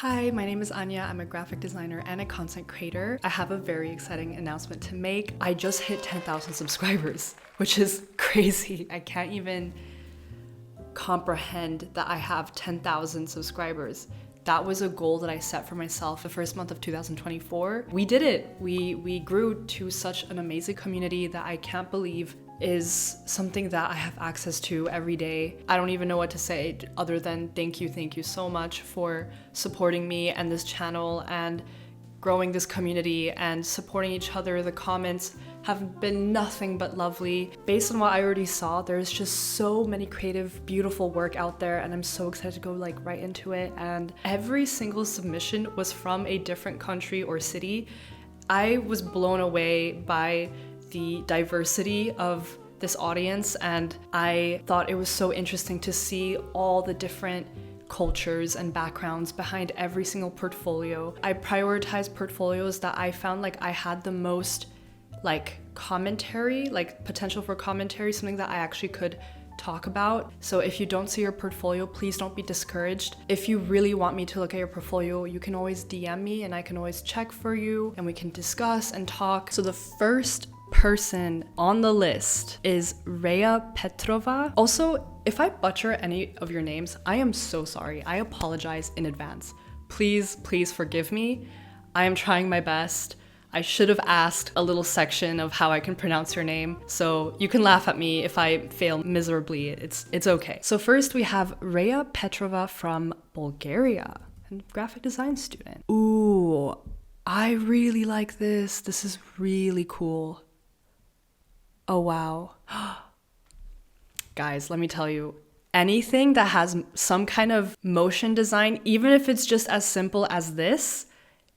Hi, my name is Anya. I'm a graphic designer and a content creator. I have a very exciting announcement to make. I just hit 10,000 subscribers, which is crazy. I can't even comprehend that I have 10,000 subscribers. That was a goal that I set for myself the first month of 2024. We did it. We grew to such an amazing community that I can't believe is something that I have access to every day. I don't even know what to say other than thank you so much for supporting me and this channel and growing this community and supporting each other. The comments have been nothing but lovely. Based on what I already saw, there's just so many creative, beautiful work out there, and I'm so excited to go right into it. And every single submission was from a different country or city. I was blown away by the diversity of this audience, and I thought it was so interesting to see all the different cultures and backgrounds behind every single portfolio. I prioritized portfolios that I found like I had the most commentary, potential for commentary, something that I actually could talk about. So if you don't see your portfolio, please don't be discouraged. If you really want me to look at your portfolio, you can always DM me and I can always check for you and we can discuss and talk. So the first person on the list is Rhea Petrova. Also, if I butcher any of your names, I am so sorry. I apologize in advance. Please forgive me. I am trying my best. I should have asked a little section of how I can pronounce your name, so you can laugh at me if I fail miserably. It's okay. So first we have Rhea Petrova from Bulgaria, a graphic design student. Ooh, I really like this. This is really cool. Oh wow. Guys, let me tell you, anything that has some kind of motion design, even if it's just as simple as this,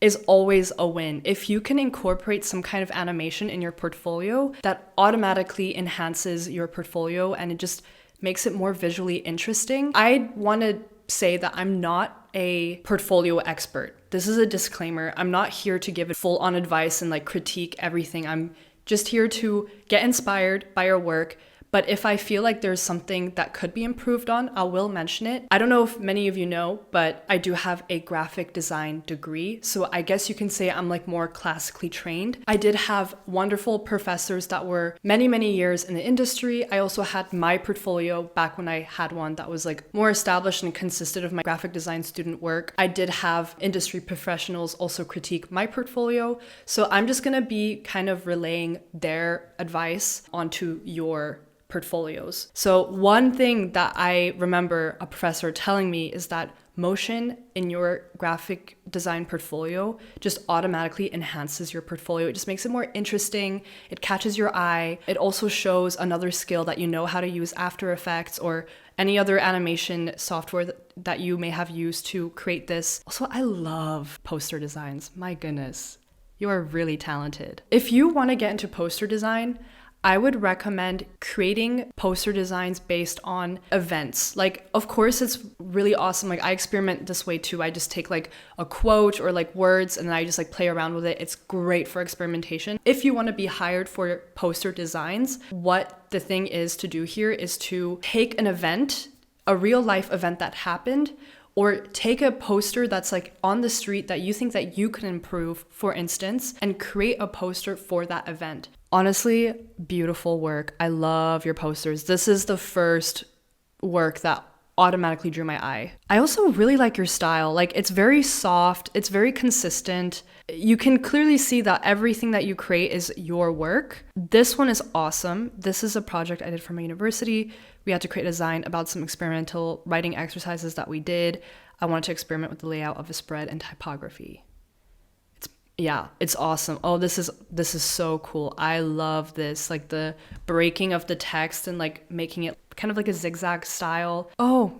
is always a win. If you can incorporate some kind of animation in your portfolio, that automatically enhances your portfolio and it just makes it more visually interesting. I want to say that I'm not a portfolio expert. This is a disclaimer. I'm not here to give it full-on advice and critique everything. I'm just here to get inspired by your work. But if I feel like there's something that could be improved on, I will mention it. I don't know if many of you know, but I do have a graphic design degree. So I guess you can say I'm more classically trained. I did have wonderful professors that were many years in the industry. I also had my portfolio back when I had one that was more established and consisted of my graphic design student work. I did have industry professionals also critique my portfolio. So I'm just gonna be kind of relaying their advice onto your portfolios. So one thing that I remember a professor telling me is that motion in your graphic design portfolio just automatically enhances your portfolio. It just makes it more interesting. It catches your eye. It also shows another skill that you know how to use After Effects or any other animation software that you may have used to create this. Also, I love poster designs. My goodness, you are really talented. If you want to get into poster design, I would recommend creating poster designs based on events. Of course, it's really awesome. I experiment this way too. I just take a quote or words and then I just play around with it. It's great for experimentation. If you want to be hired for poster designs, what the thing is to do here is to take an event, a real life event that happened, or take a poster that's on the street that you think that you can improve, for instance, and create a poster for that event. Honestly, beautiful work. I love your posters. This is the first work that automatically drew my eye. I also really like your style. It's very soft. It's very consistent. You can clearly see that everything that you create is your work. This one is awesome. This is a project I did for my university. We had to create a design about some experimental writing exercises that we did. I wanted to experiment with the layout of a spread and typography. It's awesome. Oh, this is so cool. I love this, the breaking of the text and making it kind of a zigzag style. Oh,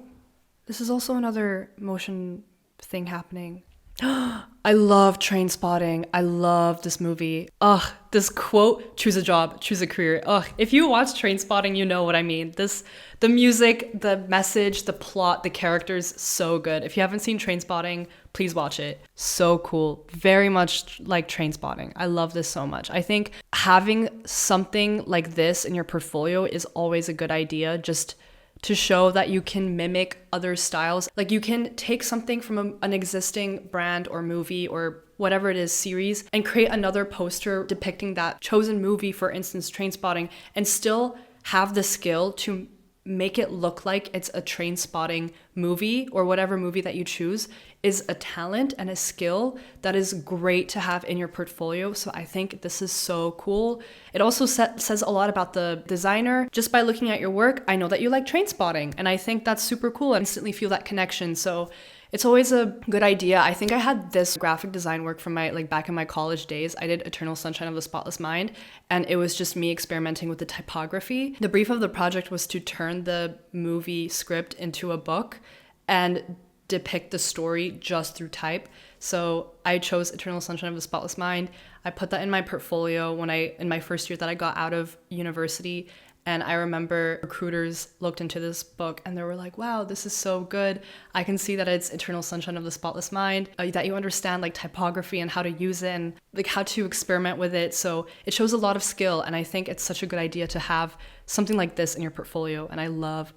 this is also another motion thing happening. I love Train Spotting. I love this movie. Ugh, this quote, choose a job, choose a career. Ugh, if you watch Train Spotting, you know what I mean. The music, the message, the plot, the characters, so good. If you haven't seen Train Spotting, please watch it. So cool. Very much like Train Spotting. I love this so much. I think having something like this in your portfolio is always a good idea, just to show that you can mimic other styles. Like you can take something from an existing brand or movie or whatever it is, series, and create another poster depicting that chosen movie, for instance, Trainspotting, and still have the skill to make it look like it's a train spotting movie, or whatever movie that you choose is a talent and a skill that is great to have in your portfolio. So I think this is so cool. It also says a lot about the designer. Just by looking at your work, I know that you like train spotting, and I think that's super cool. I instantly feel that connection. So it's always a good idea. I think I had this graphic design work from my, like, back in my college days. I did Eternal Sunshine of the Spotless Mind, and it was just me experimenting with the typography. The brief of the project was to turn the movie script into a book and depict the story just through type. So I chose Eternal Sunshine of the Spotless Mind. I put that in my portfolio in my first year that I got out of university. And I remember recruiters looked into this book and they were like, wow, this is so good. I can see that it's Eternal Sunshine of the Spotless Mind, that you understand like typography and how to use it and like how to experiment with it. So it shows a lot of skill. And I think it's such a good idea to have something like this in your portfolio. And I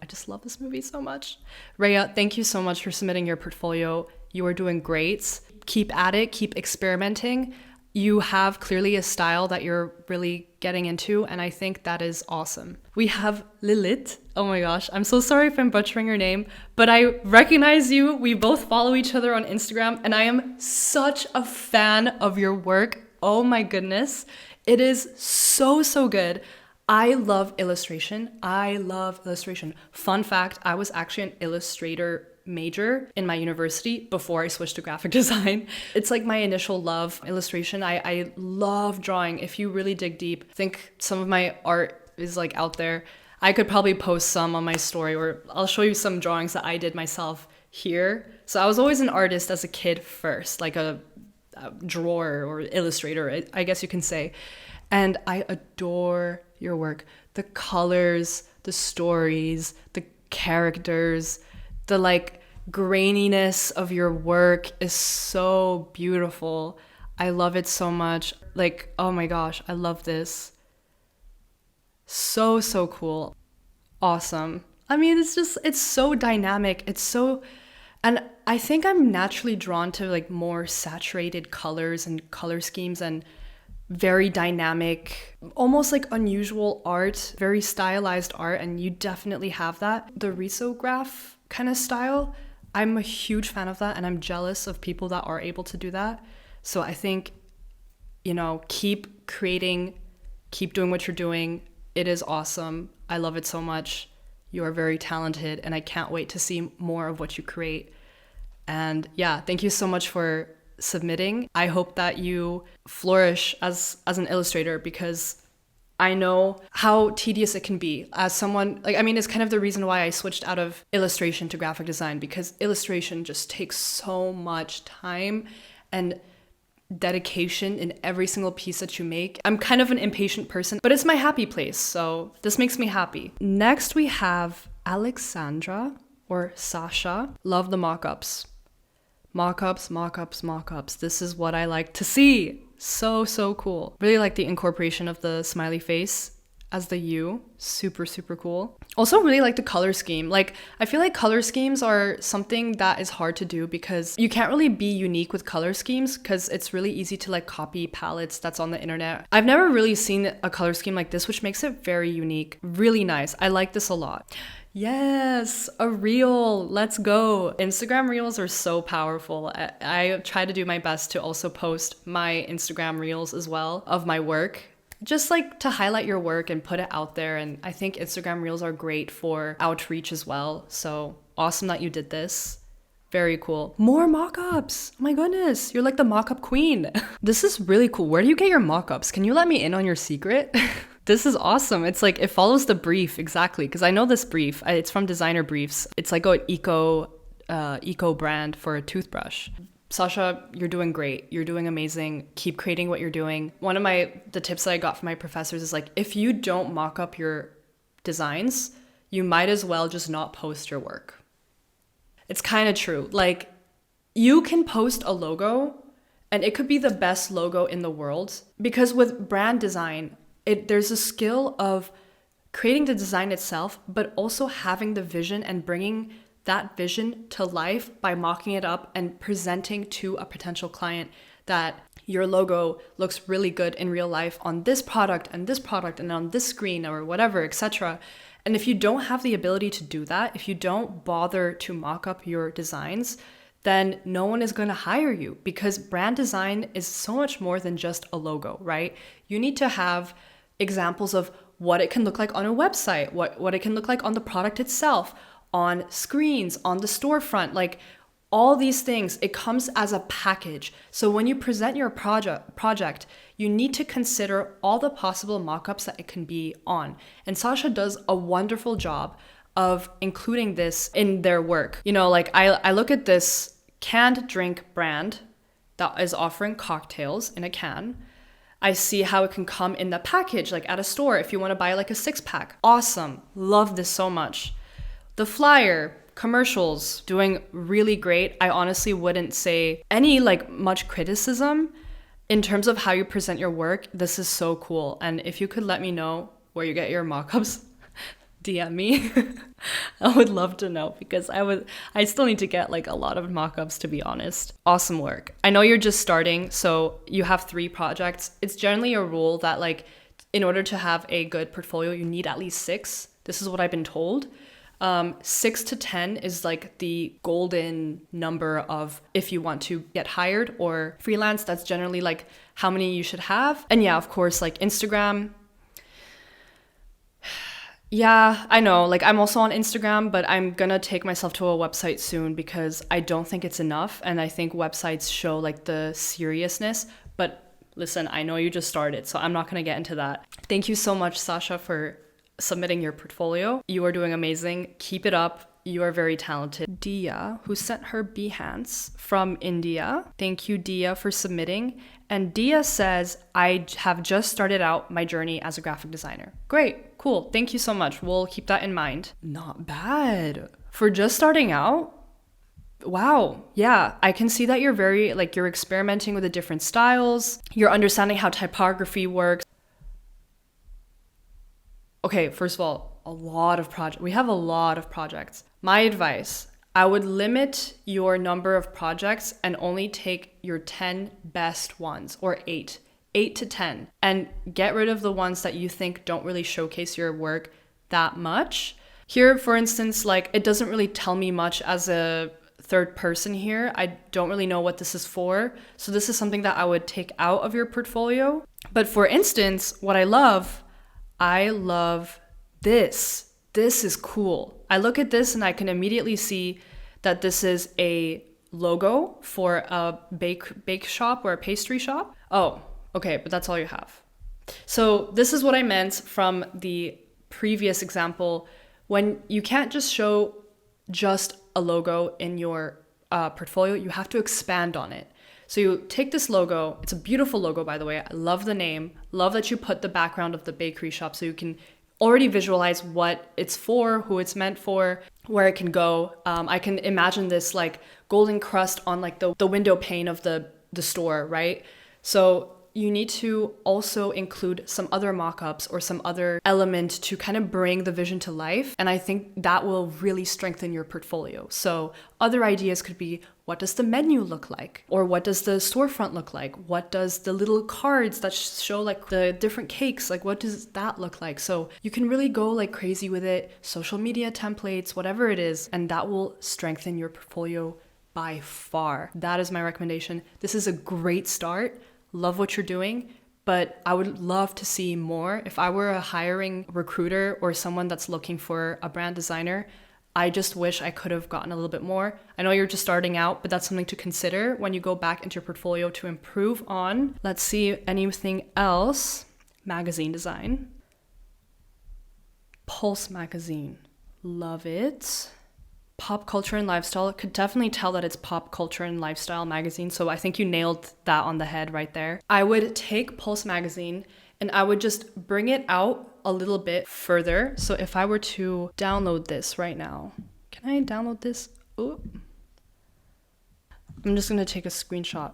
just love this movie so much. Rhea, thank you so much for submitting your portfolio. You are doing great. Keep at it, keep experimenting. You have clearly a style that you're really getting into, and I think that is awesome. We have Lilith. Oh my gosh, I'm so sorry if I'm butchering your name, but I recognize you. We both follow each other on Instagram, and I am such a fan of your work. Oh my goodness. It is so, so good. I love illustration. Fun fact, I was actually an illustrator major in my university before I switched to graphic design. It's like my initial love, illustration. I love drawing. If you really dig deep, I think some of my art is like out there. I could probably post some on my story, or I'll show you some drawings that I did myself here. So I was always an artist as a kid first, like a drawer or illustrator, I guess you can say. And I adore your work. The colors, the stories, the characters, the like graininess of your work is so beautiful. I love it so much. Like, oh my gosh, I love this. So, so cool. Awesome. I mean, it's so dynamic. And I think I'm naturally drawn to like more saturated colors and color schemes and very dynamic, almost like unusual art, very stylized art. And you definitely have that. The risograph kind of style, I'm a huge fan of that, and I'm jealous of people that are able to do that. So I think, keep creating, keep doing what you're doing. It is awesome. I love it so much. You are very talented, and I can't wait to see more of what you create. And yeah, thank you so much for submitting. I hope that you flourish as an illustrator, because I know how tedious it can be as someone, it's kind of the reason why I switched out of illustration to graphic design, because illustration just takes so much time and dedication in every single piece that you make. I'm kind of an impatient person, but it's my happy place, so this makes me happy. Next we have Alexandra or Sasha. Love the mock-ups. Mock-ups. This is what I like to see. So, so cool. Really like the incorporation of the smiley face as the U. Super, super cool. Also really like the color scheme. Like, I feel like color schemes are something that is hard to do because you can't really be unique with color schemes, because it's really easy to like copy palettes that's on the internet. I've never really seen a color scheme like this, which makes it very unique. Really nice. I like this a lot. Yes, a reel. Let's go. Instagram reels are so powerful. I try to do my best to also post my Instagram reels as well of my work, just like to highlight your work and put it out there. And I think Instagram reels are great for outreach as well. So awesome that you did this. Very cool. More mock-ups. Oh my goodness, you're like the mock-up queen. This is really cool. Where do you get your mock-ups? Can you let me in on your secret? This is awesome. It's like, it follows the brief exactly, because I know this brief. It's from Designer Briefs. It's like an eco brand for a toothbrush. Sasha, you're doing great. You're doing amazing. Keep creating what you're doing. One of the tips that I got from my professors is like, if you don't mock up your designs, you might as well just not post your work. It's kind of true. Like, you can post a logo and it could be the best logo in the world, because with brand design, there's a skill of creating the design itself, but also having the vision and bringing that vision to life by mocking it up and presenting to a potential client that your logo looks really good in real life on this product and on this screen or whatever, etc. And if you don't have the ability to do that, if you don't bother to mock up your designs, then no one is going to hire you, because brand design is so much more than just a logo, right? You need to have examples of what it can look like on a website, what it can look like on the product itself, on screens, on the storefront, like all these things. It comes as a package. So when you present your project, you need to consider all the possible mock-ups that it can be on. And Sasha does a wonderful job of including this in their work. You know, like I look at this canned drink brand that is offering cocktails in a can. I see how it can come in the package, like at a store if you want to buy like a 6-pack. Awesome. Love this so much. The flyer, commercials, doing really great. I honestly wouldn't say any like much criticism in terms of how you present your work. This is so cool. And if you could let me know where you get your mock-ups, DM me. I would love to know, because I still need to get like a lot of mock-ups, to be honest. Awesome work. I know you're just starting, so you have 3 projects. It's generally a rule that like in order to have a good portfolio, you need at least 6. This is what I've been told. 6 to 10 is like the golden number of if you want to get hired or freelance. That's generally like how many you should have. And yeah, of course, like Instagram. Yeah, I know. Like I'm also on Instagram, but I'm gonna take myself to a website soon because I don't think it's enough. And I think websites show like the seriousness. But listen, I know you just started, so I'm not gonna get into that. Thank you so much, Sasha, for submitting your portfolio. You are doing amazing. Keep it up. You are very talented. Dia, who sent her Behance from India. Thank you, Dia, for submitting. And Dia says, I have just started out my journey as a graphic designer. Great, cool. Thank you so much. We'll keep that in mind. Not bad. For just starting out, wow. Yeah, I can see that you're very, like, you're experimenting with the different styles. You're understanding how typography works. Okay, first of all, we have a lot of projects. My advice, I would limit your number of projects and only take your 10 best ones, or 8 to 10, and get rid of the ones that you think don't really showcase your work that much. Here, for instance, like it doesn't really tell me much as a third person here. I don't really know what this is for. So this is something that I would take out of your portfolio. But for instance, what I love this. This is cool. I look at this and I can immediately see that this is a logo for a bake shop or a pastry shop. Oh, okay, but that's all you have. So this is what I meant from the previous example, when you can't just show just a logo in your portfolio, you have to expand on it. So you take this logo. It's a beautiful logo, by the way. I love the name. Love that you put the background of the bakery shop so you can already visualize what it's for, who it's meant for, where it can go. I can imagine this like golden crust on like the window pane of the store, right? So you need to also include some other mock-ups or some other element to kind of bring the vision to life. And I think that will really strengthen your portfolio. So other ideas could be, what does the menu look like? Or what does the storefront look like? What does the little cards that show like the different cakes, like what does that look like? So you can really go like crazy with it, social media templates, whatever it is, and that will strengthen your portfolio by far. That is my recommendation. This is a great start. Love what you're doing, but I would love to see more. If I were a hiring recruiter or someone that's looking for a brand designer, I just wish I could have gotten a little bit more. I know you're just starting out, but that's something to consider when you go back into your portfolio to improve on. Let's see anything else. Magazine design. Pulse magazine. Love it. Pop culture and lifestyle. Could definitely tell that it's pop culture and lifestyle magazine. So I think you nailed that on the head right there. I would take Pulse magazine and I would just bring it out a little bit further. So if I were to download this right now, can I download this? Ooh. I'm just going to take a screenshot.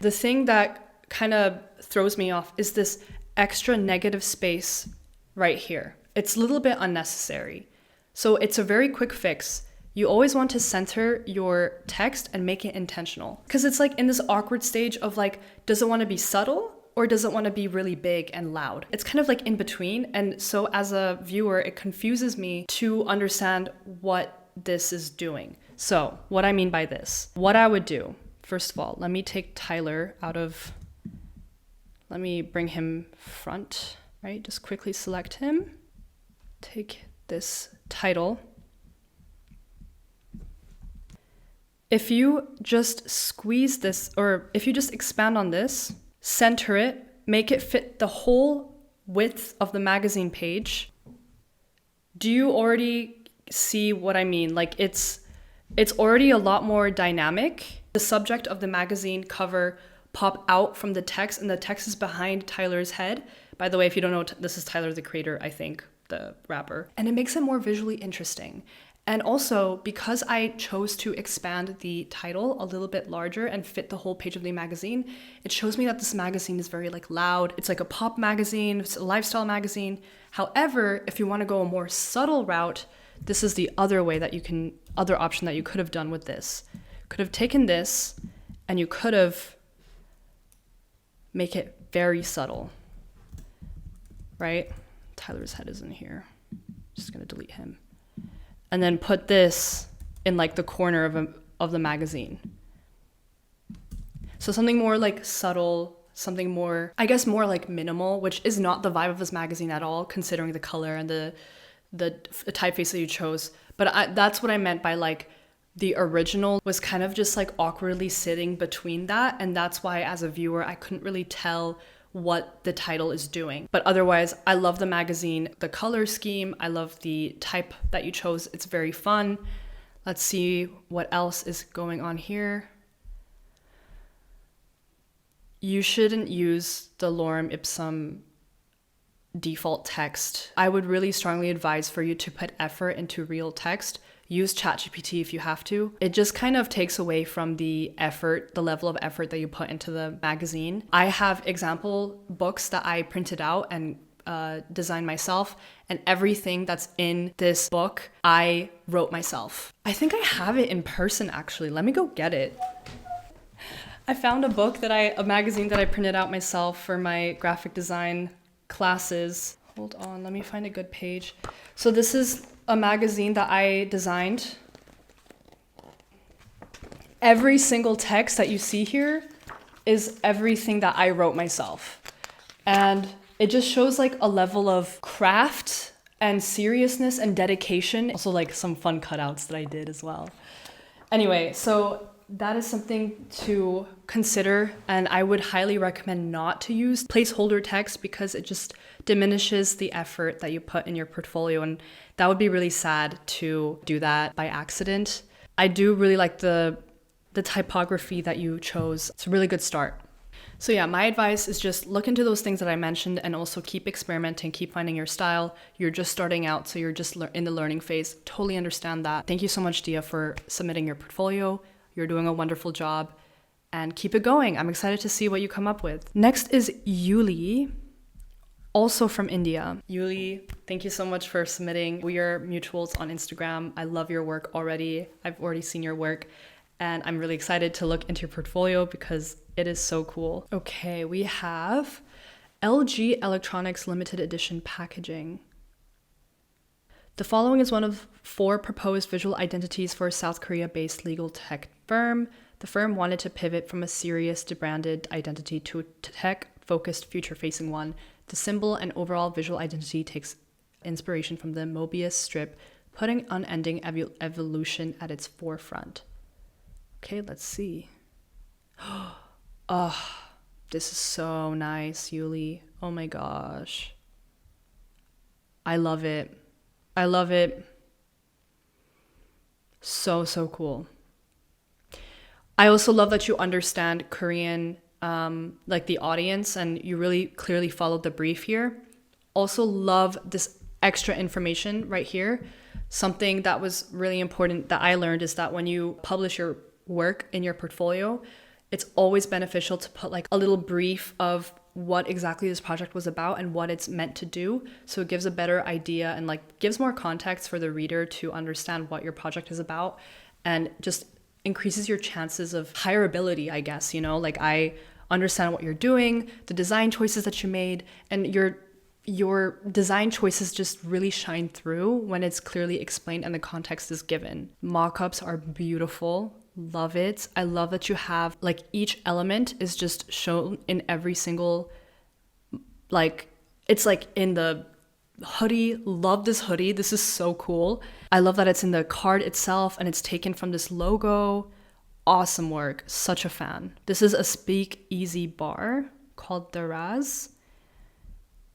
The thing that kind of throws me off is this extra negative space right here. It's a little bit unnecessary. So it's a very quick fix. You always want to center your text and make it intentional. Because it's like in this awkward stage of like, does it want to be subtle or does it want to be really big and loud? It's kind of like in between. And so as a viewer, it confuses me to understand what this is doing. So what I mean by this, what I would do, first of all, let me take Tyler out of, let me bring him front, right? Just quickly select him, take this title. If you just squeeze this, or if you just expand on this, center it, make it fit the whole width of the magazine page. Do you already see what I mean? Like it's already a lot more dynamic. The subject of the magazine cover pop out from the text, and the text is behind Tyler's head. By the way, if you don't know, this is Tyler, the creator, I think, the rapper. And it makes it more visually interesting. And also, because I chose to expand the title a little bit larger and fit the whole page of the magazine, it shows me that this magazine is very like loud. It's like a pop magazine, it's a lifestyle magazine. However, if you want to go a more subtle route, this is the other way that you can, other option that you could have done with this. Could have taken this and you could have make it very subtle, right? Tyler's head is in here. Just gonna delete him. And then put this in like the corner of the magazine. So something more like subtle, something more, I guess more like minimal, which is not the vibe of this magazine at all, considering the color and the typeface that you chose. But that's what I meant by like the original was kind of just like awkwardly sitting between that. And that's why as a viewer, I couldn't really tell what the title is doing. But otherwise, I love the magazine, the color scheme. I love the type that you chose. It's very fun. Let's see what else is going on here. You shouldn't use the lorem ipsum default text. I would really strongly advise for you to put effort into real text. Use ChatGPT if you have to. It just kind of takes away from the effort, the level of effort that you put into the magazine. I have example books that I printed out and designed myself, and everything that's in this book, I wrote myself. I think I have it in person actually. Let me go get it. I found a magazine that I printed out myself for my graphic design classes. Hold on, let me find a good page. So this is a magazine that I designed. Every single text that you see here is everything that I wrote myself. And it just shows like a level of craft and seriousness and dedication. Also like some fun cutouts that I did as well. Anyway, so that is something to consider, and I would highly recommend not to use placeholder text because it just diminishes the effort that you put in your portfolio, and that would be really sad to do that by accident. I do really like the typography that you chose. It's a really good start. So yeah, my advice is just look into those things that I mentioned and also keep experimenting, keep finding your style. You're just starting out, so you're just in the learning phase. Totally understand that. Thank you so much, Dia, for submitting your portfolio. You're doing a wonderful job and keep it going. I'm excited to see what you come up with. Next is Yuli, also from India. Yuli, thank you so much for submitting. We are mutuals on Instagram. I love your work already. I've already seen your work and I'm really excited to look into your portfolio because it is so cool. Okay, we have LG Electronics limited edition packaging. The following is one of 4 proposed visual identities for a South Korea-based legal tech firm. The firm wanted to pivot from a serious debranded identity to a tech-focused, future-facing one. The symbol and overall visual identity takes inspiration from the Mobius strip, putting unending evolution at its forefront. Okay, let's see. Oh, this is so nice, Yuli. Oh my gosh. I love it. I love it. So cool. I also love that you understand Korean, like the audience, and you really clearly followed the brief here. Also love this extra information right here. Something that was really important that I learned is that when you publish your work in your portfolio, it's always beneficial to put like a little brief of what exactly this project was about and what it's meant to do. So it gives a better idea and like gives more context for the reader to understand what your project is about, and just increases your chances of hireability, I guess, you know, like I understand what you're doing, the design choices that you made, and your design choices just really shine through when it's clearly explained and the context is given. Mock-ups are beautiful. Love it. I love that you have like each element is just shown in every single, like it's like in the hoodie. Love this hoodie. This is so cool. I love that it's in the card itself and it's taken from this logo. Awesome work. Such a fan. This is a speak easy bar called Daraz.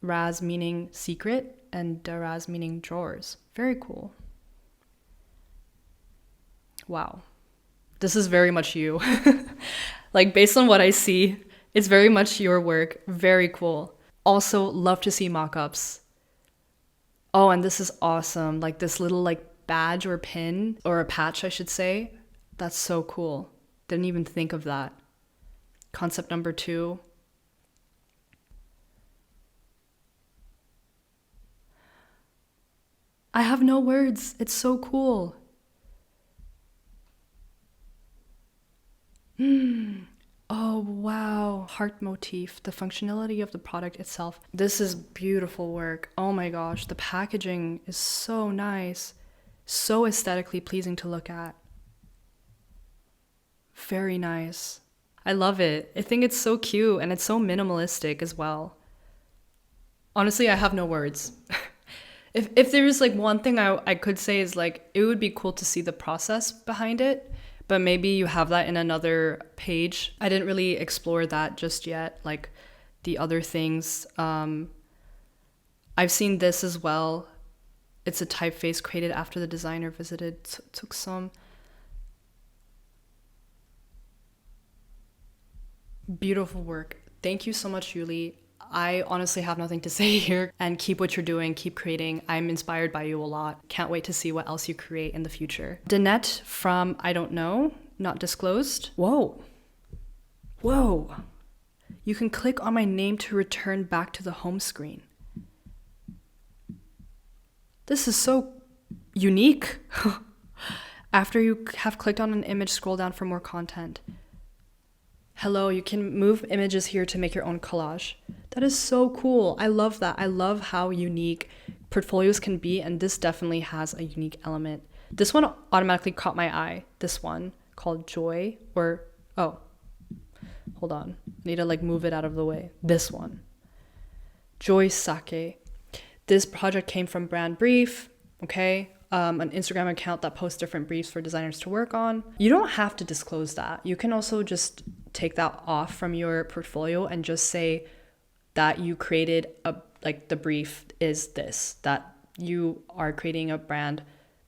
Raz meaning secret and Daraz meaning drawers. Very cool. Wow. This is very much you. Like based on what I see, it's very much your work. Very cool. Also love to see mock-ups. Oh, and this is awesome. Like this little like badge or pin or a patch, I should say. That's so cool. Didn't even think of that. Concept number 2. I have no words. It's so cool. Oh, wow. Heart motif, the functionality of the product itself. This is beautiful work. Oh my gosh, the packaging is so nice. So aesthetically pleasing to look at. Very nice. I love it. I think it's so cute and it's so minimalistic as well. Honestly, I have no words. If there's like one thing I could say is like, it would be cool to see the process behind it, but maybe you have that in another page. I didn't really explore that just yet, like the other things. I've seen this as well. It's a typeface created after the designer visited Tucson. Beautiful work. Thank you so much, Yuli. I honestly have nothing to say here, and keep what you're doing, keep creating. I'm inspired by you a lot. Can't wait to see what else you create in the future. Danette from I don't know, not disclosed. Whoa. Whoa. You can click on my name to return back to the home screen. This is so unique. After you have clicked on an image, scroll down for more content. Hello, you can move images here to make your own collage. That is so cool. I love that. I love how unique portfolios can be, and this definitely has a unique element. This one automatically caught my eye. This one called Joy, or, oh, hold on. I need to like move it out of the way. This one. Joy Sake. This project came from Brand Brief, okay? An Instagram account that posts different briefs for designers to work on. You don't have to disclose that. You can also just take that off from your portfolio and just say that you created the brief is this, that you are creating a brand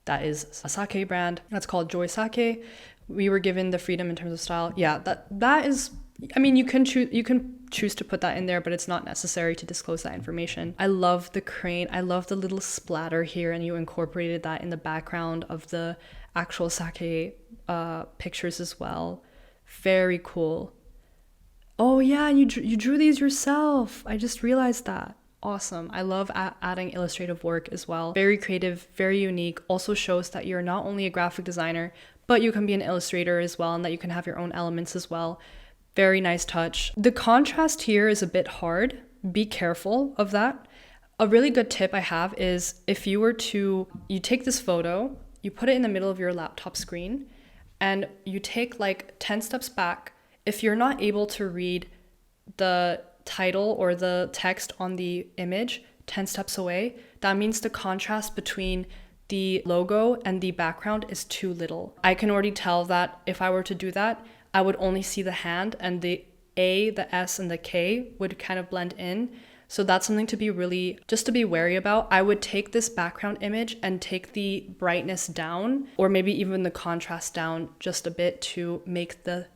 that is a sake brand. That's called Joy Sake. We were given the freedom in terms of style. Yeah, that is, I mean, you can choose to put that in there, but it's not necessary to disclose that information. I love the crane. I love the little splatter here, and you incorporated that in the background of the actual sake pictures as well. Very cool. Oh yeah, you drew these yourself. I just realized that. Awesome. I love adding illustrative work as well. Very creative, very unique. Also shows that you're not only a graphic designer, but you can be an illustrator as well, and that you can have your own elements as well. Very nice touch. The contrast here is a bit hard. Be careful of that. A really good tip I have is if you take this photo, you put it in the middle of your laptop screen, and you take like 10 steps back. If you're not able to read the title or the text on the image 10 steps away, that means the contrast between the logo and the background is too little. I can already tell that if I were to do that, I would only see the hand, and the A, the S, and the K would kind of blend in. So that's something to be wary about. I would take this background image and take the brightness down, or maybe even the contrast down just a bit to make the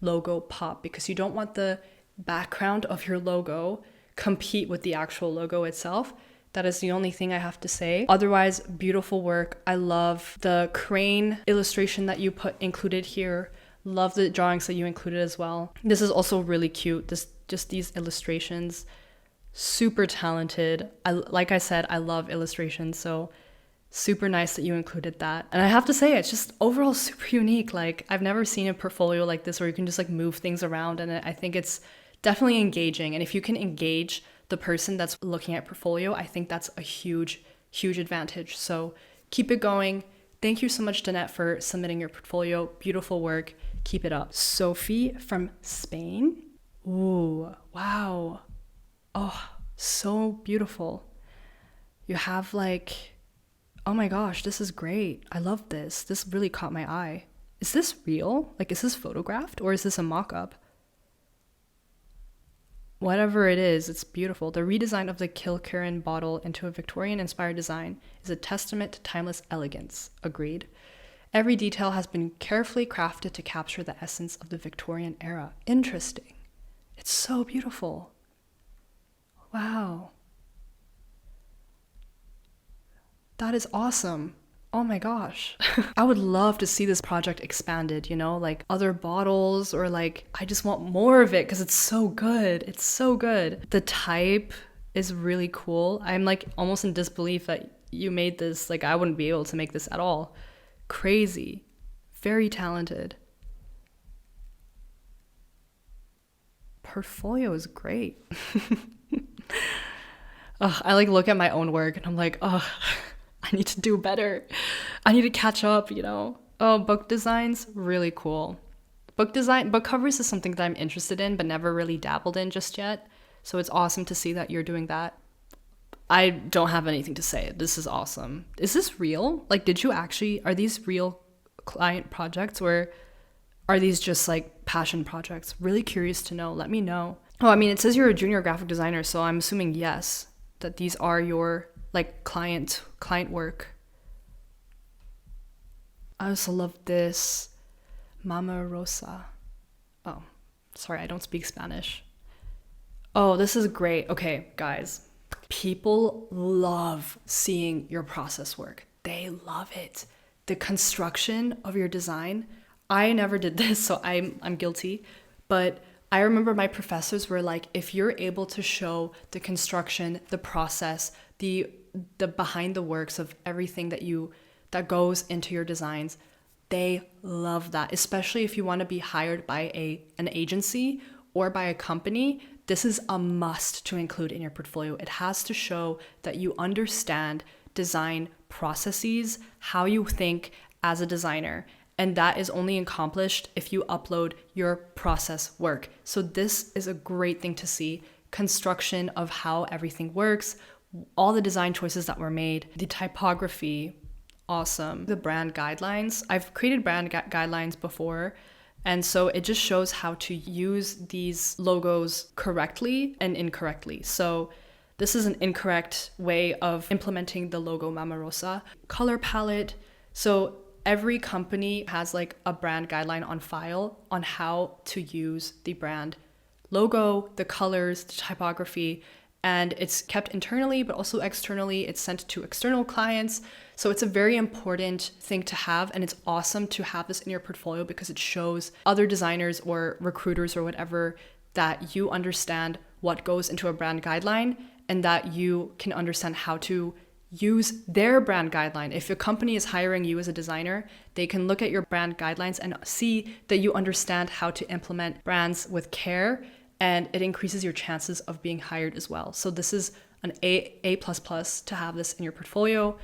logo pop, because you don't want the background of your logo compete with the actual logo itself. That is the only thing I have to say. Otherwise, beautiful work. I love the crane illustration that you included here. Love the drawings that you included as well. This is also really cute. Just these illustrations, super talented. Like I said, I love illustrations, so super nice that you included that. And I have to say, it's just overall super unique. Like, I've never seen a portfolio like this where you can just like move things around, and I think it's definitely engaging. And if you can engage the person that's looking at portfolio, I think that's a huge advantage. So keep it going. Thank you so much, Danette, for submitting your portfolio. Beautiful work. Keep it up. Sophie from Spain. Ooh, wow. Oh, so beautiful. You have like, oh my gosh, this is great. I love this. This really caught my eye. Is this real? Like, is this photographed or is this a mock-up? Whatever it is, it's beautiful. The redesign of the Kilkerran bottle into a Victorian-inspired design is a testament to timeless elegance. Agreed. Every detail has been carefully crafted to capture the essence of the Victorian era. Interesting. It's so beautiful. Wow. That is awesome. Oh my gosh. I would love to see this project expanded, you know, like other bottles, or like, I just want more of it because it's so good. It's so good. The type is really cool. I'm like almost in disbelief that you made this. Like, I wouldn't be able to make this at all. Crazy. Very talented. Portfolio is great. Ugh, I like look at my own work and I'm like, oh, I need to do better. I need to catch up, you know? Oh, book designs, really cool. Book covers is something that I'm interested in, but never really dabbled in just yet. So it's awesome to see that you're doing that. I don't have anything to say. This is awesome. Is this real? Like, are these real client projects, or are these just like passion projects? Really curious to know. Let me know. Oh, I mean, it says you're a junior graphic designer, so I'm assuming yes, that these are your like client work. I also love this Mama Rosa. Oh, sorry, I don't speak Spanish. Oh, this is great. Okay, guys. People love seeing your process work. They love it. The construction of your design. I never did this, so I'm guilty. But I remember my professors were like, if you're able to show the construction, the process, the behind the works of everything that goes into your designs, they love that. Especially if you want to be hired by an agency or by a company. This is a must to include in your portfolio. It has to show that you understand design processes, how you think as a designer. And that is only accomplished if you upload your process work. So this is a great thing to see. Construction of how everything works, all the design choices that were made, the typography, awesome. The brand guidelines. I've created brand guidelines before. And so it just shows how to use these logos correctly and incorrectly. So this is an incorrect way of implementing the logo Mama Rosa. Color palette. So every company has like a brand guideline on file on how to use the brand logo, the colors, the typography, and it's kept internally, but also externally. It's sent to external clients. So it's a very important thing to have, and it's awesome to have this in your portfolio because it shows other designers or recruiters or whatever that you understand what goes into a brand guideline and that you can understand how to use their brand guideline. If a company is hiring you as a designer, they can look at your brand guidelines and see that you understand how to implement brands with care, and it increases your chances of being hired as well. So this is an A++ to have this in your portfolio.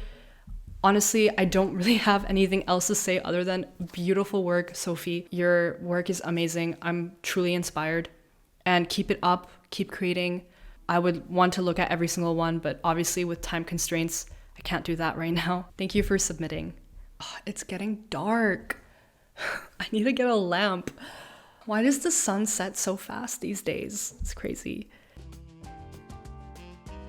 Honestly, I don't really have anything else to say other than beautiful work, Sophie. Your work is amazing. I'm truly inspired. And keep it up, keep creating. I would want to look at every single one, but obviously with time constraints, I can't do that right now. Thank you for submitting. Oh, it's getting dark. I need to get a lamp. Why does the sun set so fast these days? It's crazy.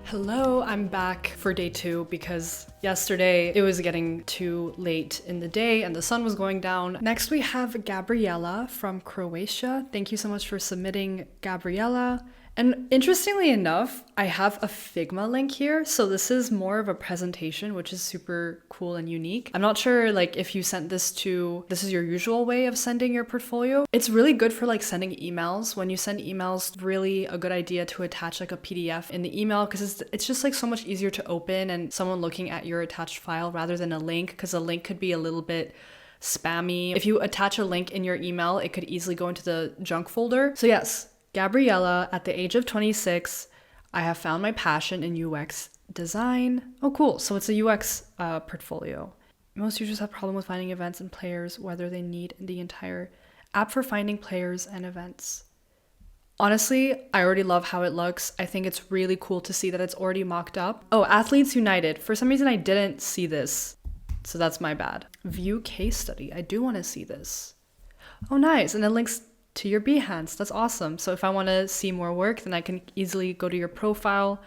Hello, I'm back for day 2 because yesterday it was getting too late in the day and the sun was going down. Next we have Gabriella from Croatia. Thank you so much for submitting, Gabriella. And interestingly enough, I have a Figma link here. So this is more of a presentation, which is super cool and unique. I'm not sure like if you sent this this is your usual way of sending your portfolio. It's really good for like sending emails. When you send emails, really a good idea to attach like a PDF in the email, because it's just like so much easier to open and someone looking at your attached file rather than a link, because a link could be a little bit spammy. If you attach a link in your email, it could easily go into the junk folder. So yes, Gabriella, at the age of 26, I have found my passion in UX design. Oh, cool. So it's a UX portfolio. Most users have a problem with finding events and players, whether they need the entire app for finding players and events. Honestly, I already love how it looks. I think it's really cool to see that it's already mocked up. Oh, Athletes United. For some reason, I didn't see this, so that's my bad. View case study. I do want to see this. Oh, nice. And it links to your Behance. That's awesome. So if I want to see more work, then I can easily go to your profile.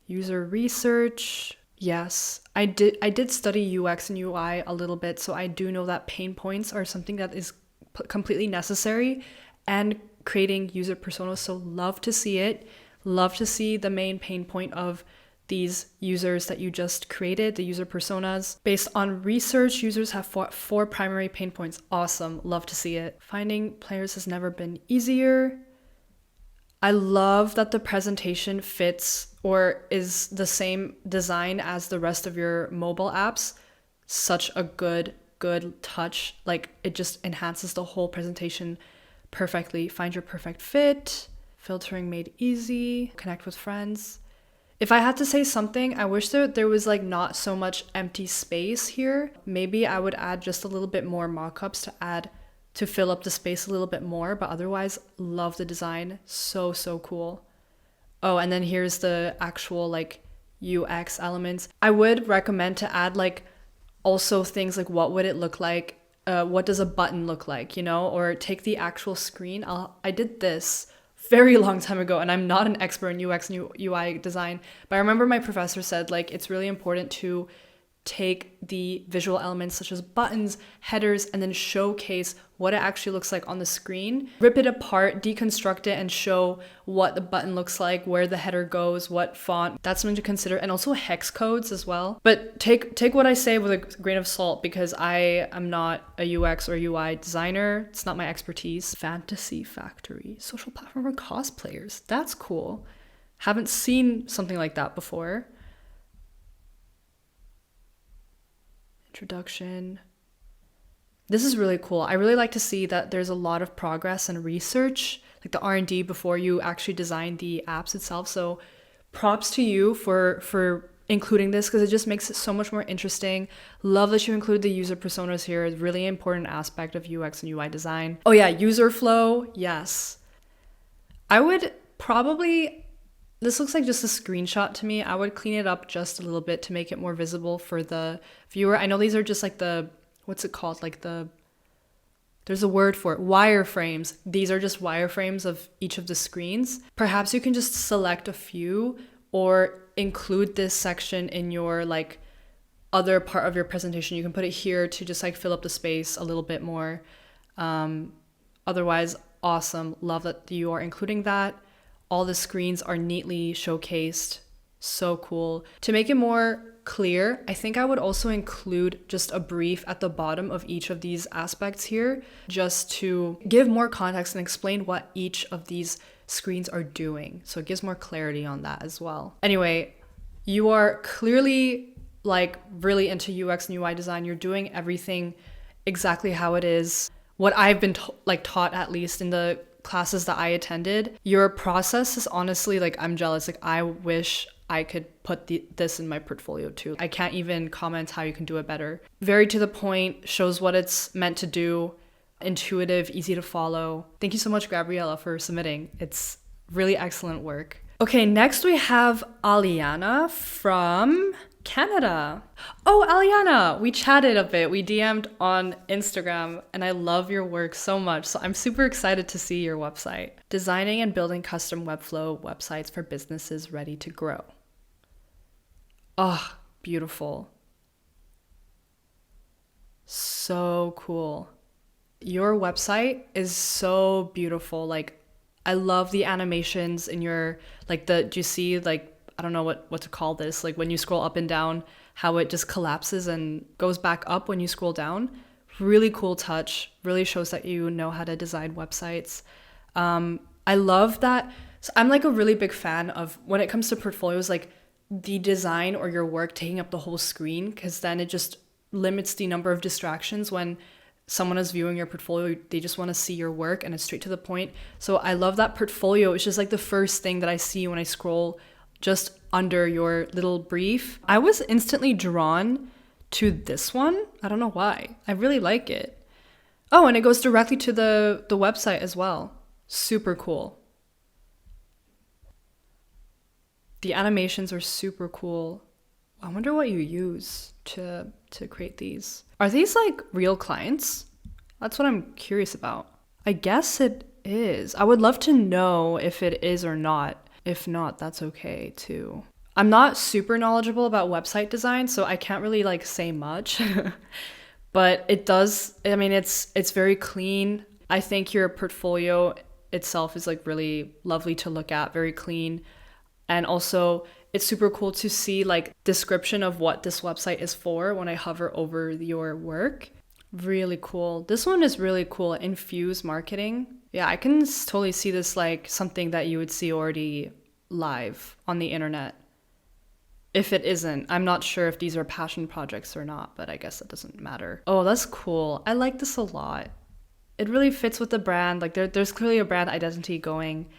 User research. Yes, I did study UX and UI a little bit, so I do know that pain points are something that is completely necessary, and creating user personas. So love to see it. Love to see the main pain point of these users that you just created, the user personas. Based on research, users have four primary pain points. Awesome. Love to see it. Finding players has never been easier. I love that the presentation fits or is the same design as the rest of your mobile apps. Such a good touch. Like, it just enhances the whole presentation perfectly. Find your perfect fit. Filtering made easy. Connect with friends. If I had to say something, I wish there was like not so much empty space here. Maybe I would add just a little bit more mock-ups to fill up the space a little bit more, but otherwise love the design. So cool. Oh, and then here's the actual like UX elements. I would recommend to add like also things like what would it look like? What does a button look like, you know? Or take the actual screen. I did this very long time ago, and I'm not an expert in UX and UI design, but I remember my professor said like it's really important to take the visual elements such as buttons, headers, and then showcase what it actually looks like on the screen. Rip it apart, deconstruct it, and show what the button looks like, where the header goes, what font. That's something to consider, and also hex codes as well. But take what I say with a grain of salt, because I am not a UX or UI designer. It's not my expertise. Fantasy Factory, social platform for cosplayers. That's cool. Haven't seen something like that before. Introduction. This is really cool. I really like to see that there's a lot of progress and research, like the R&D before you actually design the apps itself. So props to you for including this, because it just makes it so much more interesting. Love that you include the user personas here. It's a really important aspect of UX and UI design. Oh yeah, user flow. Yes. I would probably, this looks like just a screenshot to me. I would clean it up just a little bit to make it more visible for the viewer. I know these are just like what's it called? Like there's a word for it, wireframes. These are just wireframes of each of the screens. Perhaps you can just select a few or include this section in your like other part of your presentation. You can put it here to just like fill up the space a little bit more. Otherwise, awesome. Love that you are including that. All the screens are neatly showcased. So cool. To make it more clear, I think I would also include just a brief at the bottom of each of these aspects here, just to give more context and explain what each of these screens are doing. So it gives more clarity on that as well. Anyway, you are clearly like really into UX and UI design. You're doing everything exactly how it is. What I've been taught, at least in the classes that I attended. Your process is honestly like, I'm jealous. Like, I wish I could put this in my portfolio too. I can't even comment how you can do it better. Very to the point, shows what it's meant to do, intuitive, easy to follow. Thank you so much, Gabriella, for submitting. It's really excellent work. Okay, next we have Aliana from Canada. Oh, Aliana, we chatted a bit. We DM'd on Instagram, and I love your work so much. So I'm super excited to see your website. Designing and building custom Webflow websites for businesses ready to grow. Oh, beautiful. So cool. Your website is so beautiful. Like, I love the animations in your, like do you see, like, I don't know what to call this, like when you scroll up and down, how it just collapses and goes back up when you scroll down. Really cool touch, really shows that you know how to design websites. I love that. So I'm like a really big fan of, when it comes to portfolios, like the design or your work taking up the whole screen, because then it just limits the number of distractions. When someone is viewing your portfolio, they just want to see your work and it's straight to the point. So I love that portfolio. It's just like the first thing that I see when I scroll just under your little brief. I was instantly drawn to this one. I don't know why. I really like it. Oh, and it goes directly to the website as well. Super cool. The animations are super cool. I wonder what you use to create these. Are these like real clients? That's what I'm curious about. I guess it is. I would love to know if it is or not. If not, that's okay too. I'm not super knowledgeable about website design, so I can't really like say much. But it does, I mean, it's very clean. I think your portfolio itself is like really lovely to look at, very clean. And also it's super cool to see like description of what this website is for when I hover over your work. Really cool. This one is really cool. Infuse marketing. Yeah, I can totally see this like something that you would see already live on the internet. If it isn't, I'm not sure if these are passion projects or not, but I guess it doesn't matter. Oh, that's cool. I like this a lot. It really fits with the brand. Like there's clearly a brand identity going.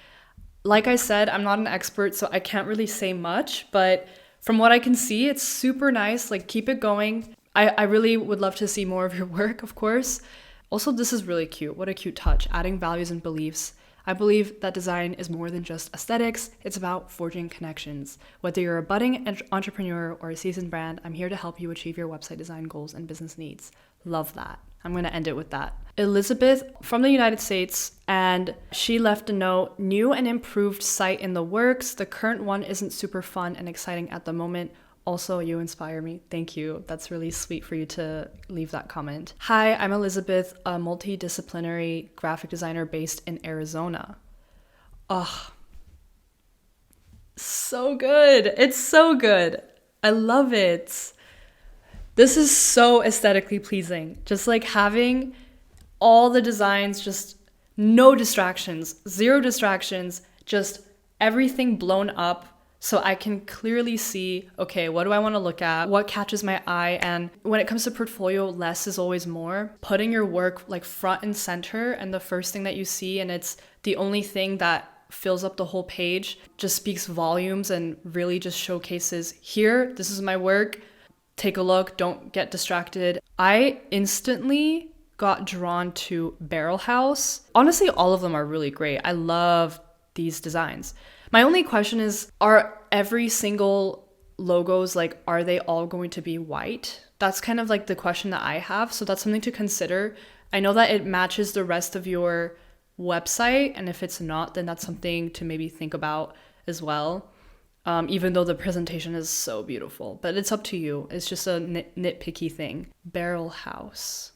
Like I said, I'm not an expert, so I can't really say much, but from what I can see, it's super nice. Like, keep it going. I really would love to see more of your work, of course. Also, this is really cute. What a cute touch. Adding values and beliefs. I believe that design is more than just aesthetics. It's about forging connections. Whether you're a budding entrepreneur or a seasoned brand, I'm here to help you achieve your website design goals and business needs. Love that. I'm going to end it with that. Elizabeth from the United States, and she left a note. New and improved site in the works. The current one isn't super fun and exciting at the moment. Also, you inspire me. Thank you. That's really sweet for you to leave that comment. Hi, I'm Elizabeth, a multidisciplinary graphic designer based in Arizona. Oh, so good. It's so good. I love it. This is so aesthetically pleasing. Just like having all the designs, just no distractions, zero distractions, just everything blown up. So I can clearly see, okay, what do I want to look at? What catches my eye? And when it comes to portfolio, less is always more. Putting your work like front and center and the first thing that you see, and it's the only thing that fills up the whole page, just speaks volumes and really just showcases, here, this is my work. Take a look, don't get distracted. I instantly got drawn to Barrel House. Honestly, all of them are really great. I love these designs. My only question is, are every single logos, like, are they all going to be white? That's kind of like the question that I have. So that's something to consider. I know that it matches the rest of your website. And if it's not, then that's something to maybe think about as well. Even though the presentation is so beautiful, but it's up to you. It's just a nitpicky thing. Barrel House.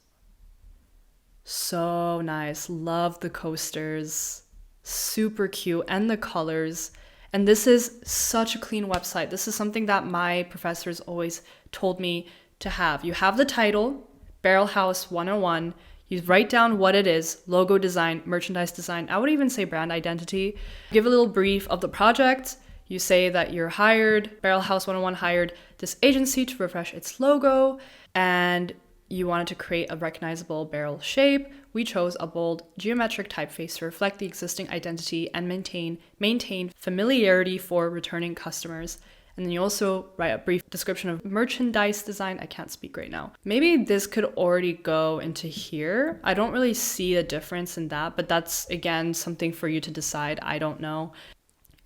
So nice. Love the coasters. Super cute. And the colors. And this is such a clean website. This is something that my professors always told me to have. You have the title, Barrel House 101. You write down what it is, logo design, merchandise design. I would even say brand identity. Give a little brief of the project. You say that you're hired, Barrel House 101 hired this agency to refresh its logo, and you wanted to create a recognizable barrel shape. We chose a bold geometric typeface to reflect the existing identity and maintain familiarity for returning customers. And then you also write a brief description of merchandise design. I can't speak right now. Maybe this could already go into here. I don't really see a difference in that, but that's, again, something for you to decide. I don't know.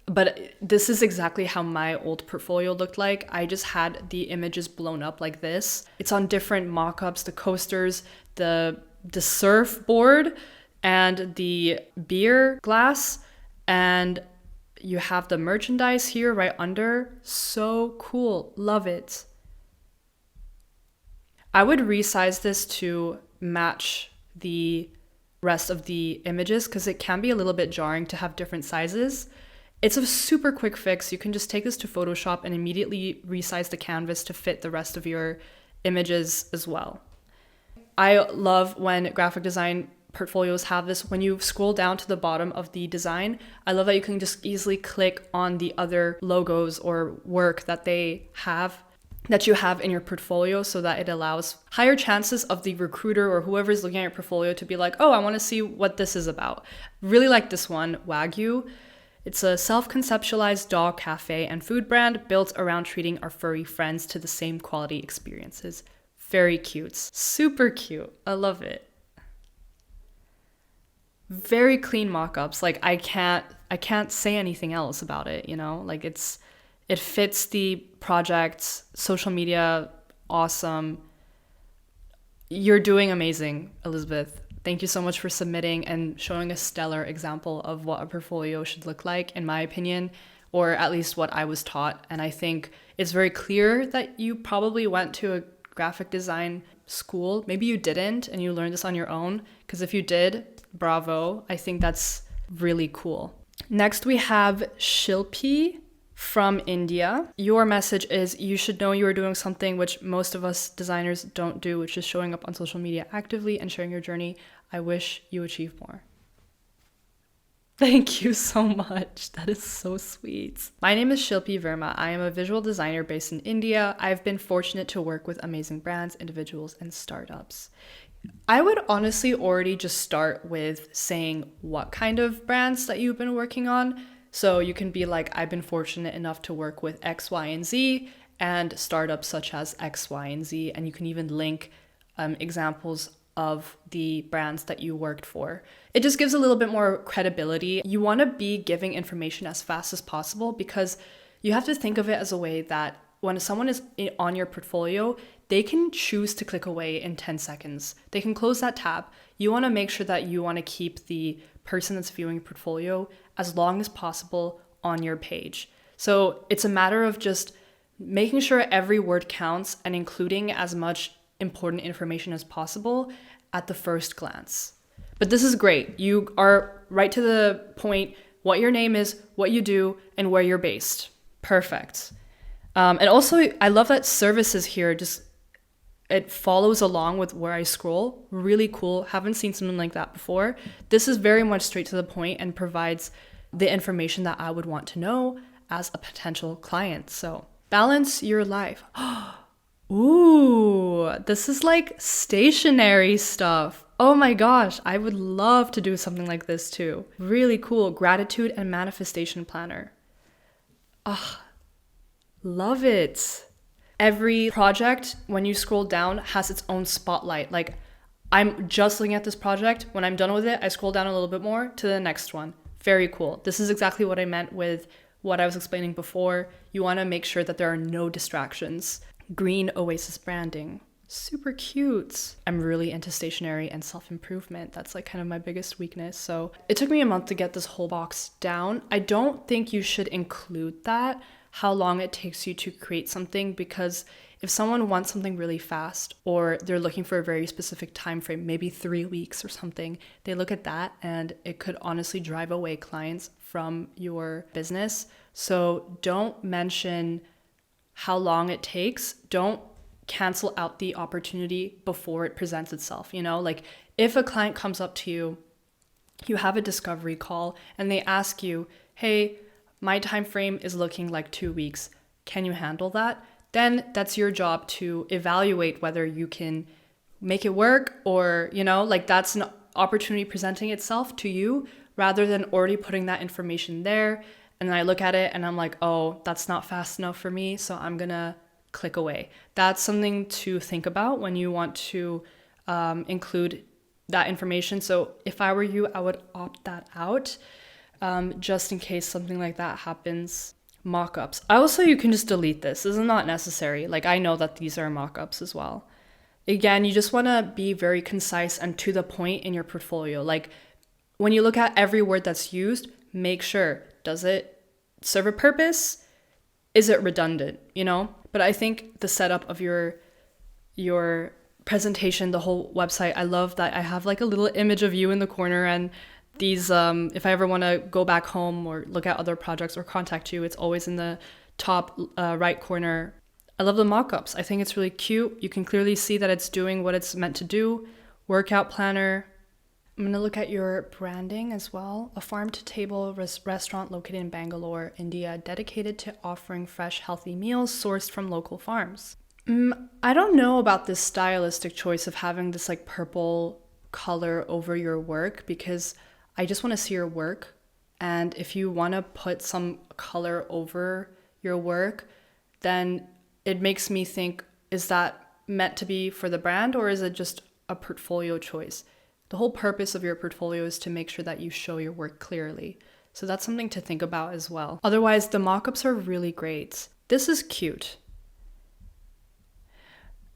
But this is exactly how my old portfolio looked like. I just had the images blown up like this. It's on different mock-ups, the coasters, the surfboard, and the beer glass. And you have the merchandise here right under. So cool. Love it. I would resize this to match the rest of the images because it can be a little bit jarring to have different sizes. It's a super quick fix. You can just take this to Photoshop and immediately resize the canvas to fit the rest of your images as well. I love when graphic design portfolios have this. When you scroll down to the bottom of the design, I love that you can just easily click on the other logos or work that you have in your portfolio, so that it allows higher chances of the recruiter or whoever's looking at your portfolio to be like, oh, I want to see what this is about. Really like this one, Wagyu. It's a self-conceptualized dog cafe and food brand built around treating our furry friends to the same quality experiences. Very cute. Super cute. I love it. Very clean mock-ups. Like I can't say anything else about it, you know? Like it fits the project, social media, awesome. You're doing amazing, Elizabeth. Thank you so much for submitting and showing a stellar example of what a portfolio should look like, in my opinion, or at least what I was taught. And I think it's very clear that you probably went to a graphic design school. Maybe you didn't and you learned this on your own, because if you did, bravo. I think that's really cool. Next, we have Shilpi from India. Your message is, you should know you are doing something which most of us designers don't do, which is showing up on social media actively and sharing your journey. I wish you achieve more. Thank you so much. That is so sweet. My name is Shilpi Verma. I am a visual designer based in India. I've been fortunate to work with amazing brands, individuals, and startups. I would honestly already just start with saying what kind of brands that you've been working on. So you can be like, I've been fortunate enough to work with X, Y, and Z, and startups such as X, Y, and Z. And you can even link examples of the brands that you worked for. It just gives a little bit more credibility. You want to be giving information as fast as possible, because you have to think of it as a way that when someone is on your portfolio, they can choose to click away in 10 seconds. They can close that tab. You want to make sure that you want to keep the person that's viewing your portfolio as long as possible on your page. So it's a matter of just making sure every word counts and including as much important information as possible at the first glance. But this is great. You are right to the point, what your name is, what you do, and where you're based. Perfect. And also, I love that services here, just it follows along with where I scroll. Really cool. Haven't seen something like that before. This is very much straight to the point and provides the information that I would want to know as a potential client. So balance your life. Ooh, this is like stationery stuff. Oh my gosh, I would love to do something like this too. Really cool. Gratitude and manifestation planner. Love it. Every project, when you scroll down, has its own spotlight. Like, I'm just looking at this project. When I'm done with it, I scroll down a little bit more to the next one. Very cool. This is exactly what I meant with what I was explaining before. You want to make sure that there are no distractions. Green Oasis branding. Super cute. I'm really into stationery and self-improvement. That's like kind of my biggest weakness. So it took me a month to get this whole box down. I don't think you should include that, how long it takes you to create something, because if someone wants something really fast or they're looking for a very specific time frame, maybe 3 weeks or something, they look at that and it could honestly drive away clients from your business. So don't mention how long it takes. Don't cancel out the opportunity before it presents itself. You know, like if a client comes up to you, you have a discovery call and they ask you, hey, my time frame is looking like 2 weeks. Can you handle that? Then that's your job to evaluate whether you can make it work, or, you know, like that's an opportunity presenting itself to you rather than already putting that information there. And then I look at it and I'm like, oh, that's not fast enough for me, so I'm gonna click away. That's something to think about when you want to include that information. So if I were you, I would opt that out. Just in case something like that happens. Mockups. Also, you can just delete this. This is not necessary. Like, I know that these are mockups as well. Again, you just want to be very concise and to the point in your portfolio. Like, when you look at every word that's used, make sure, does it serve a purpose? Is it redundant, you know? But I think the setup of your presentation, the whole website. I love that I have like a little image of you in the corner, and these, if I ever want to go back home or look at other projects or contact you, it's always in the top right corner. I love the mock-ups. I think it's really cute. You can clearly see that it's doing what it's meant to do. Workout planner. I'm going to look at your branding as well. A farm-to-table restaurant located in Bangalore, India, dedicated to offering fresh, healthy meals sourced from local farms. I don't know about this stylistic choice of having this like purple color over your work, because I just want to see your work. And if you want to put some color over your work, then it makes me think, is that meant to be for the brand, or is it just a portfolio choice? The whole purpose of your portfolio is to make sure that you show your work clearly. So that's something to think about as well. Otherwise, the mock-ups are really great. This is cute.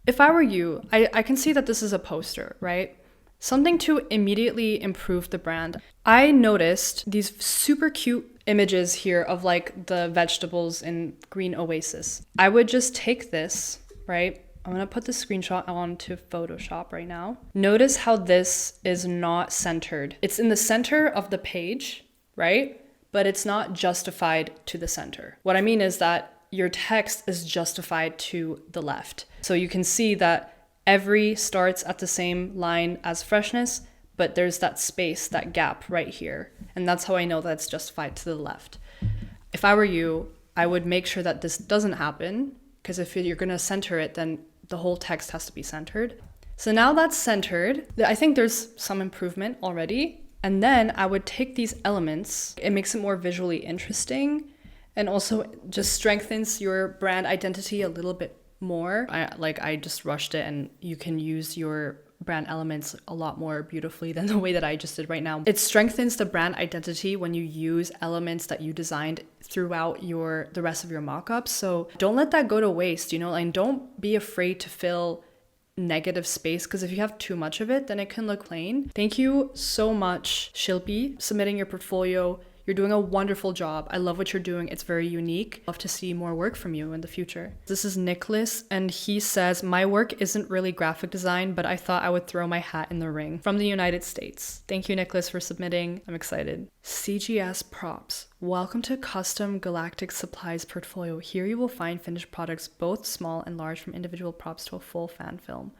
If I were you, I can see that this is a poster, right? Something to immediately improve the brand. I noticed these super cute images here of like the vegetables in Green Oasis. I would just take this, right? I'm gonna put the screenshot onto Photoshop right now. Notice how this is not centered. It's in the center of the page, right? But it's not justified to the center. What I mean is that your text is justified to the left. So you can see that every starts at the same line as freshness, but there's that space, that gap right here. And that's how I know that it's justified to the left. If I were you, I would make sure that this doesn't happen, because if you're gonna center it, then the whole text has to be centered. So now that's centered. I think there's some improvement already. And then I would take these elements, it makes it more visually interesting, and also just strengthens your brand identity a little bit more. I just rushed it, and you can use your brand elements a lot more beautifully than the way that I just did right now. It strengthens the brand identity when you use elements that you designed throughout the rest of your mock-ups. So don't let that go to waste, and don't be afraid to fill negative space, because if you have too much of it, then it can look plain. Thank you so much, Shilpi, submitting your portfolio. You're doing a wonderful job. I love what you're doing. It's very unique. Love to see more work from you in the future. This is Nicholas, and he says, my work isn't really graphic design, but I thought I would throw my hat in the ring. From the United States. Thank you, Nicholas, for submitting. I'm excited. CGS Props. Welcome to Custom Galactic Supplies portfolio. Here you will find finished products, both small and large, from individual props to a full fan film.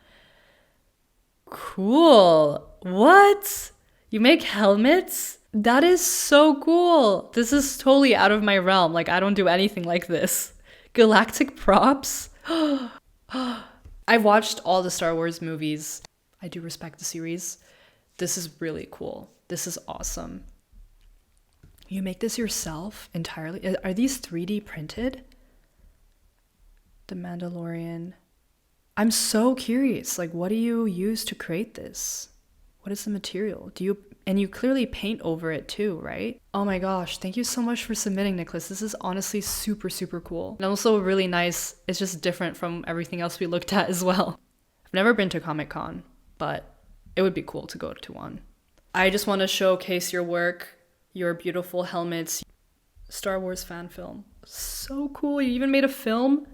Cool. What? You make helmets? That is so cool. This is totally out of my realm. Like, I don't do anything like this. Galactic props? I've watched all the Star Wars movies. I do respect the series. This is really cool. This is awesome. You make this yourself entirely? Are these 3D printed? The Mandalorian. I'm so curious. Like, what do you use to create this? What is the material? And you clearly paint over it too, right? Oh my gosh, thank you so much for submitting, Nicholas. This is honestly super, super cool. And also really nice. It's just different from everything else we looked at as well. I've never been to Comic-Con, but it would be cool to go to one. I just want to showcase your work, your beautiful helmets. Star Wars fan film. So cool. You even made a film?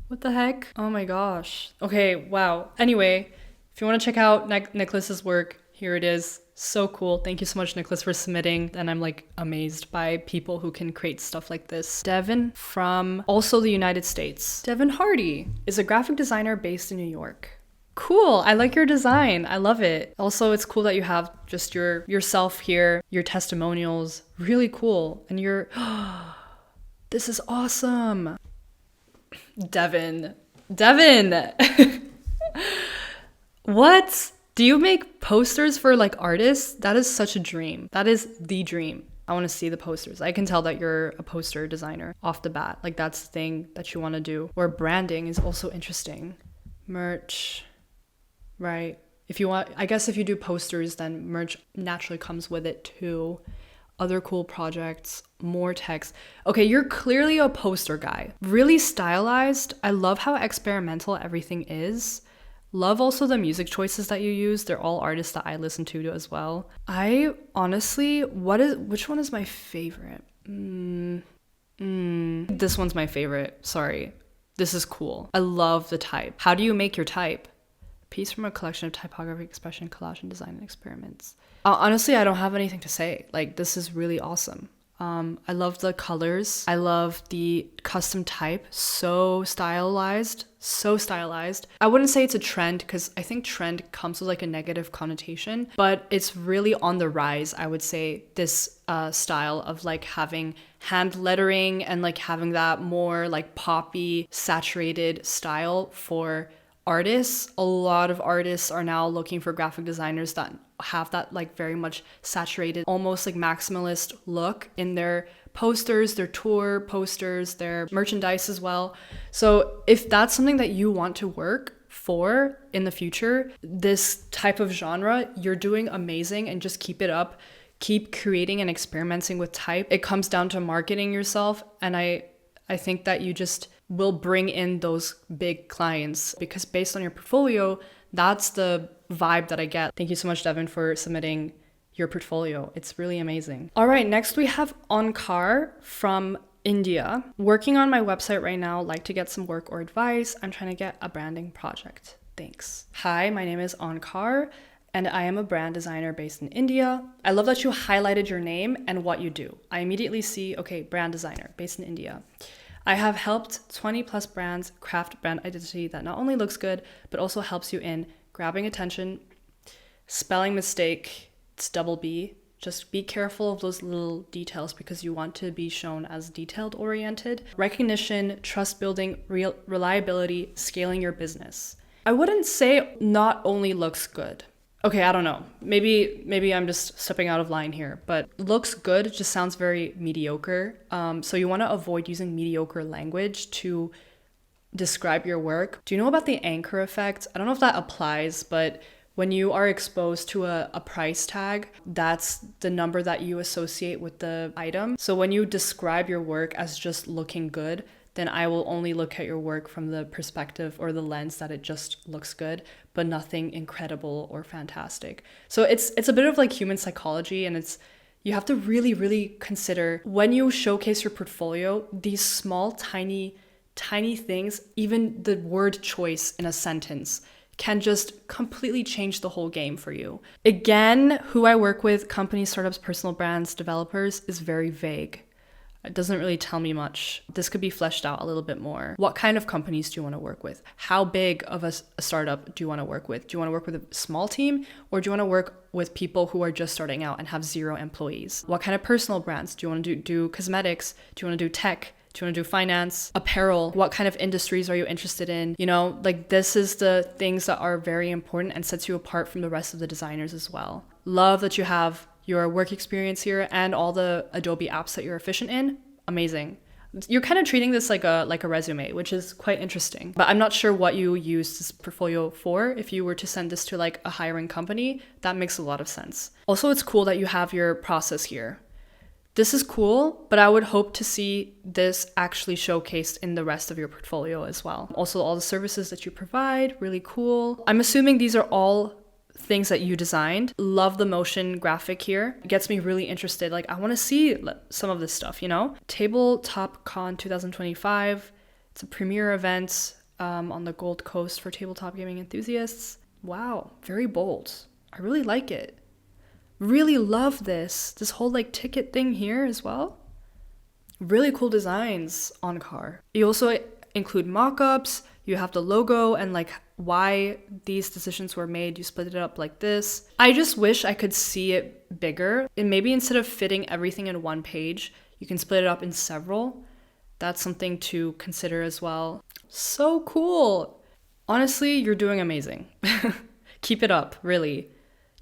What the heck? Oh my gosh. Okay, wow. Anyway, if you want to check out Nicholas's work, here it is. So cool. Thank you so much, Nicholas, for submitting. And I'm like amazed by people who can create stuff like this. Devin from also the United States. Devin Hardy is a graphic designer based in New York. Cool. I like your design. I love it. Also, it's cool that you have just yourself here, your testimonials. Really cool. And this is awesome. Devin. What? Do you make posters for like artists? That is such a dream. That is the dream. I want to see the posters. I can tell that you're a poster designer off the bat. Like, that's the thing that you want to do. Or branding is also interesting. Merch, right? If you want, I guess if you do posters, then merch naturally comes with it too. Other cool projects, more text. Okay, you're clearly a poster guy. Really stylized. I love how experimental everything is. Love also the music choices that you use. They're all artists that I listen to as well. I honestly, which one is my favorite? This one's my favorite. Sorry. This is cool. I love the type. How do you make your type? Piece from a collection of typography, expression, collage, and design and experiments. Honestly, I don't have anything to say. Like, this is really awesome. I love the colors. I love the custom type. So stylized. So stylized. I wouldn't say it's a trend because I think trend comes with like a negative connotation, but it's really on the rise, I would say, this style of like having hand lettering and like having that more like poppy, saturated style for artists. A lot of artists are now looking for graphic designers that have that like very much saturated, almost like maximalist look in their posters, their tour posters, their merchandise as well. So if that's something that you want to work for in the future, this type of genre, you're doing amazing, and just keep it up. Keep creating and experimenting with type. It comes down to marketing yourself, and I think that you just will bring in those big clients, because based on your portfolio, that's the vibe that I get. Thank you so much, Devin, for submitting your portfolio. It's really amazing. All right, next we have Onkar from India. Working on my website right now, like to get some work or advice. I'm trying to get a branding project. Thanks. Hi, my name is Onkar, and I am a brand designer based in India. I love that you highlighted your name and what you do. I immediately see, okay, brand designer based in India. I have helped 20 plus brands craft brand identity that not only looks good, but also helps you in grabbing attention, spelling mistake, it's double B. Just be careful of those little details because you want to be shown as detailed oriented. Recognition, trust building, reliability, scaling your business. I wouldn't say not only looks good. Okay, I don't know. Maybe I'm just stepping out of line here, but looks good just sounds very mediocre. So you want to avoid using mediocre language to describe your work. Do you know about the anchor effect? I don't know if that applies, but when you are exposed to a price tag, that's the number that you associate with the item. So when you describe your work as just looking good, then I will only look at your work from the perspective or the lens that it just looks good, but nothing incredible or fantastic. So it's a bit of like human psychology, and you have to really, really consider when you showcase your portfolio, these small, tiny things, even the word choice in a sentence can just completely change the whole game for you. Again, who I work with, companies, startups, personal brands, developers, is very vague. It doesn't really tell me much. This could be fleshed out a little bit more. What kind of companies do you want to work with? How big of a startup do you want to work with? Do you want to work with a small team, or do you want to work with people who are just starting out and have 0 employees? What kind of personal brands? Do you want to do cosmetics? Do you want to do tech? Do you want to do finance, apparel? What kind of industries are you interested in? You know, like this is the things that are very important and sets you apart from the rest of the designers as well. Love that you have your work experience here and all the Adobe apps that you're efficient in. Amazing. You're kind of treating this like a resume, which is quite interesting. But I'm not sure what you use this portfolio for. If you were to send this to like a hiring company, that makes a lot of sense. Also, it's cool that you have your process here. This is cool, but I would hope to see this actually showcased in the rest of your portfolio as well. Also, all the services that you provide, really cool. I'm assuming these are all things that you designed. Love the motion graphic here. It gets me really interested. Like, I want to see some of this stuff, you know? Tabletop Con 2025. It's a premiere event on the Gold Coast for tabletop gaming enthusiasts. Wow, very bold. I really like it. Really love this whole like ticket thing here as well. Really cool designs on car. You also include mock-ups. You have the logo and like why these decisions were made. You split it up like this. I just wish I could see it bigger, and maybe instead of fitting everything in one page, you can split it up in several. That's something to consider as well. So cool. Honestly, you're doing amazing. Keep it up, really.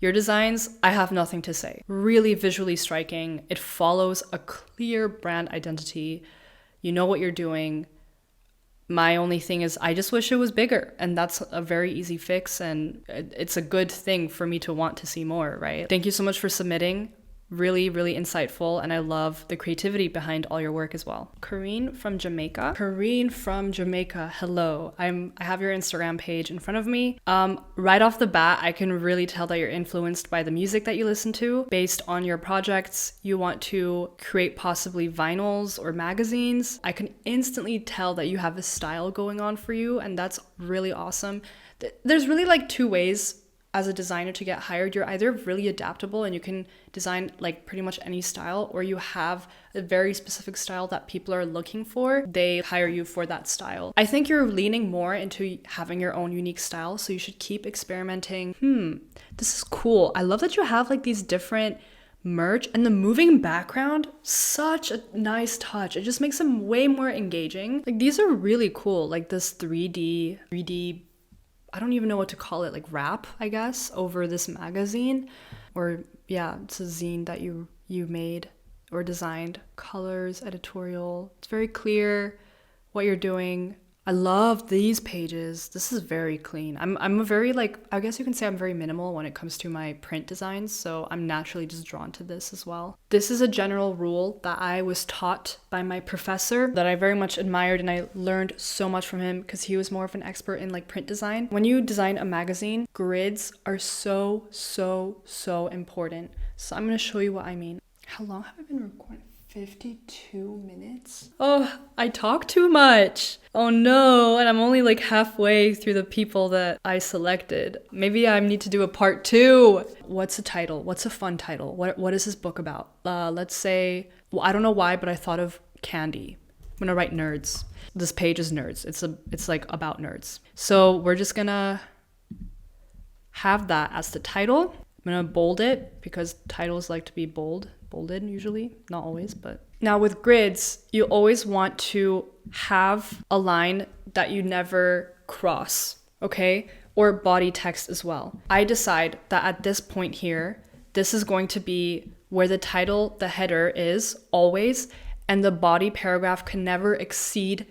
Your designs, I have nothing to say. Really visually striking. It follows a clear brand identity. You know what you're doing. My only thing is I just wish it was bigger, and that's a very easy fix, and it's a good thing for me to want to see more, right? Thank you so much for submitting. Really, really insightful, and I love the creativity behind all your work as well. Kareen from Jamaica. Kareen from Jamaica, hello. I have your Instagram page in front of me. Right off the bat, I can really tell that you're influenced by the music that you listen to. Based on your projects, you want to create possibly vinyls or magazines. I can instantly tell that you have a style going on for you, and that's really awesome. There's really like two ways as a designer to get hired. You're either really adaptable and you can design like pretty much any style, or you have a very specific style that people are looking for. They hire you for that style. I think you're leaning more into having your own unique style, so you should keep experimenting. This is cool. I love that you have like these different merch, and the moving background, such a nice touch. It just makes them way more engaging. Like these are really cool. Like this 3D, I don't even know what to call it, like wrap, I guess, over this magazine. Or yeah, it's a zine that you made or designed. Colors, editorial. It's very clear what you're doing. I love these pages. This is very clean. I'm a very like, I guess you can say I'm very minimal when it comes to my print designs, so I'm naturally just drawn to this as well. This is a general rule that I was taught by my professor that I very much admired, and I learned so much from him because he was more of an expert in like print design. When you design a magazine, grids are so important. So I'm gonna show you what I mean. How long have I been recording? 52 minutes? Oh, I talk too much. Oh no, and I'm only like halfway through the people that I selected. Maybe I need to do a part 2. What's a title? What's a fun title? What is this book about? Let's say, well, I don't know why, but I thought of candy. I'm gonna write nerds. This page is nerds. It's like about nerds. So we're just gonna have that as the title. I'm gonna bold it because titles like to be bolded usually, not always, but. Now with grids, you always want to have a line that you never cross, okay? Or body text as well. I decide that at this point here, this is going to be where the title, the header is always, and the body paragraph can never exceed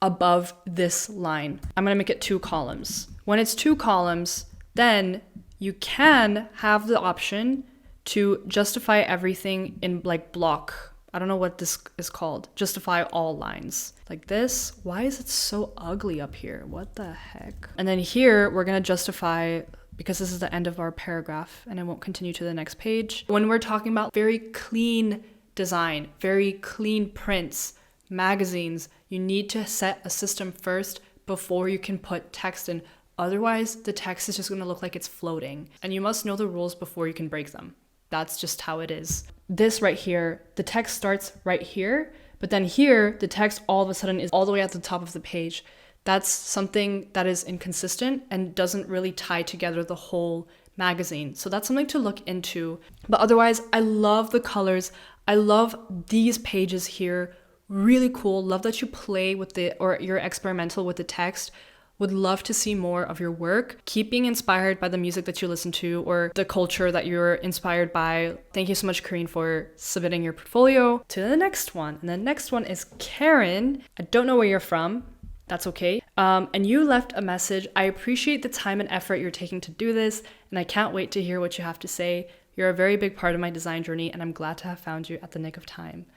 above this line. I'm gonna make it 2 columns. When it's 2 columns, then you can have the option to justify everything in like block. I don't know what this is called. Justify all lines. Like this. Why is it so ugly up here? What the heck? And then here, we're gonna justify, because this is the end of our paragraph and I won't continue to the next page. When we're talking about very clean design, very clean prints, magazines, you need to set a system first before you can put text in. Otherwise, the text is just gonna look like it's floating. And you must know the rules before you can break them. That's just how it is. This right here, the text starts right here, but then here, the text all of a sudden is all the way at the top of the page. That's something that is inconsistent and doesn't really tie together the whole magazine. So that's something to look into. But otherwise, I love the colors. I love these pages here. Really cool. Love that you play with or you're experimental with the text. Would love to see more of your work. Keep being inspired by the music that you listen to or the culture that you're inspired by. Thank you so much, Kareen, for submitting your portfolio. To the next one. And the next one is Karen. I don't know where you're from. That's okay. And you left a message. I appreciate the time and effort you're taking to do this, and I can't wait to hear what you have to say. You're a very big part of my design journey, and I'm glad to have found you at the nick of time.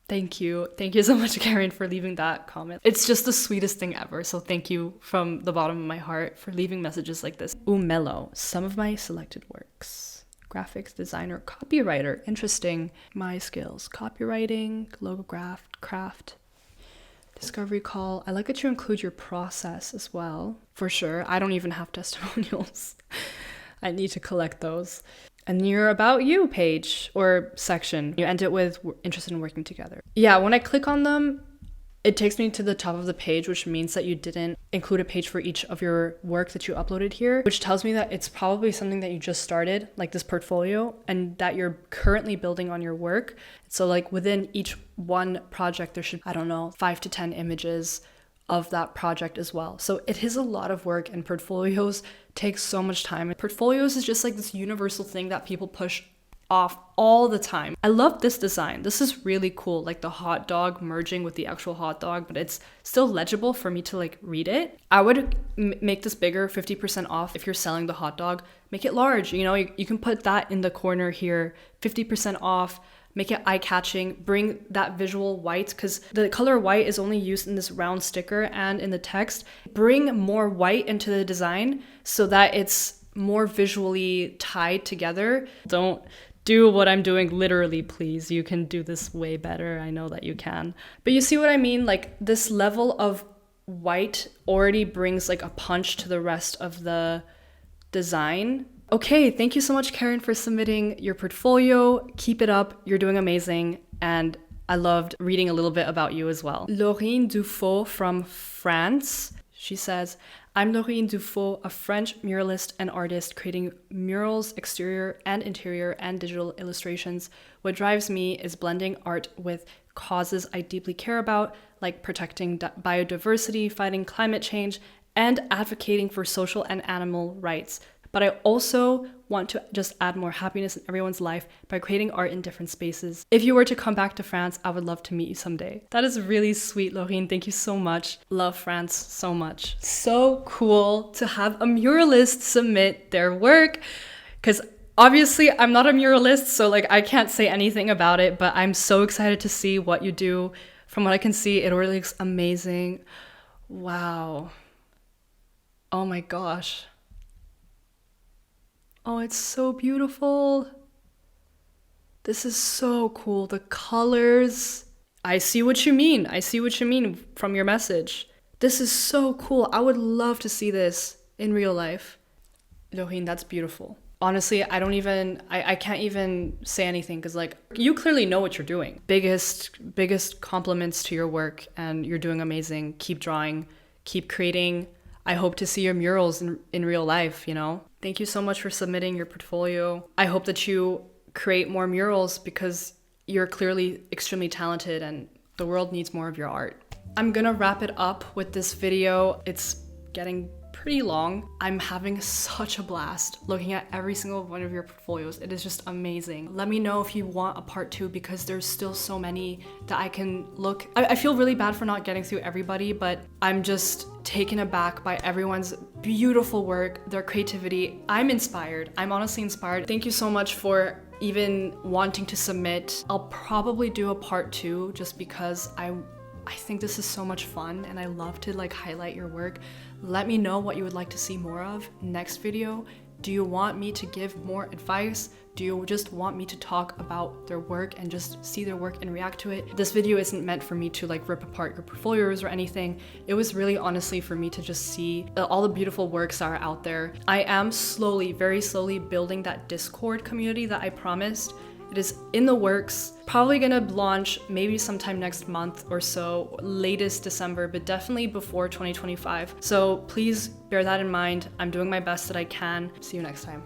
Thank you. Thank you so much, Karen, for leaving that comment. It's just the sweetest thing ever. So thank you from the bottom of my heart for leaving messages like this. Mellow. Some of my selected works. Graphics designer, copywriter. Interesting. My skills. Copywriting, logograph, craft. Discovery call. I like that you include your process as well. For sure. I don't even have testimonials. I need to collect those. And your About You page or section, you end it with interested in working together. Yeah, when I click on them, it takes me to the top of the page, which means that you didn't include a page for each of your work that you uploaded here, which tells me that it's probably something that you just started, like this portfolio, and that you're currently building on your work. So like within each one project, there should, 5 to 10 images of that project as well. So it is a lot of work, and portfolios take so much time. Portfolios is just like this universal thing that people push off all the time. I love this design. This is really cool, like the hot dog merging with the actual hot dog, but it's still legible for me to like read it. I would make this bigger, 50% off if you're selling the hot dog, make it large. You know, you can put that in the corner here, 50% off, make it eye-catching, bring that visual white, because the color white is only used in this round sticker and in the text. Bring more white into the design so that it's more visually tied together. Don't do what I'm doing literally, please. You can do this way better. I know that you can. But you see what I mean? Like, this level of white already brings like a punch to the rest of the design. Okay, thank you so much, Karen, for submitting your portfolio. Keep it up. You're doing amazing. And I loved reading a little bit about you as well. Laurine Dufault from France. She says, I'm Laurine Dufault, a French muralist and artist creating murals, exterior and interior and digital illustrations. What drives me is blending art with causes I deeply care about, like protecting biodiversity, fighting climate change, and advocating for social and animal rights. But I also want to just add more happiness in everyone's life by creating art in different spaces. If you were to come back to France, I would love to meet you someday. That is really sweet, Laurine. Thank you so much. Love France so much. So cool to have a muralist submit their work, because obviously I'm not a muralist, so like I can't say anything about it, but I'm so excited to see what you do. From what I can see, it really looks amazing. Wow. Oh my gosh. Oh, it's so beautiful. This is so cool. The colors. I see what you mean. I see what you mean from your message. This is so cool. I would love to see this in real life. Laurine, that's beautiful. Honestly, I can't even say anything because like you clearly know what you're doing. Biggest compliments to your work, and you're doing amazing. Keep drawing, keep creating. I hope to see your murals in real life, you know? Thank you so much for submitting your portfolio. I hope that you create more murals because you're clearly extremely talented and the world needs more of your art. I'm gonna wrap it up with this video. It's getting pretty long. I'm having such a blast looking at every single one of your portfolios. It is just amazing. Let me know if you want a part 2 because there's still so many that I can look. I feel really bad for not getting through everybody, but I'm just taken aback by everyone's beautiful work, their creativity. I'm inspired. I'm honestly inspired. Thank you so much for even wanting to submit. I'll probably do a part 2 just because I think this is so much fun and I love to like highlight your work. Let me know what you would like to see more of next video. Do you want me to give more advice? Do you just want me to talk about their work and just see their work and react to it? This video isn't meant for me to like rip apart your portfolios or anything. It was really honestly for me to just see all the beautiful works that are out there. I am slowly, very slowly building that Discord community that I promised. It is in the works, probably gonna launch maybe sometime next month or so, latest December, but definitely before 2025. So please bear that in mind. I'm doing my best that I can. See you next time.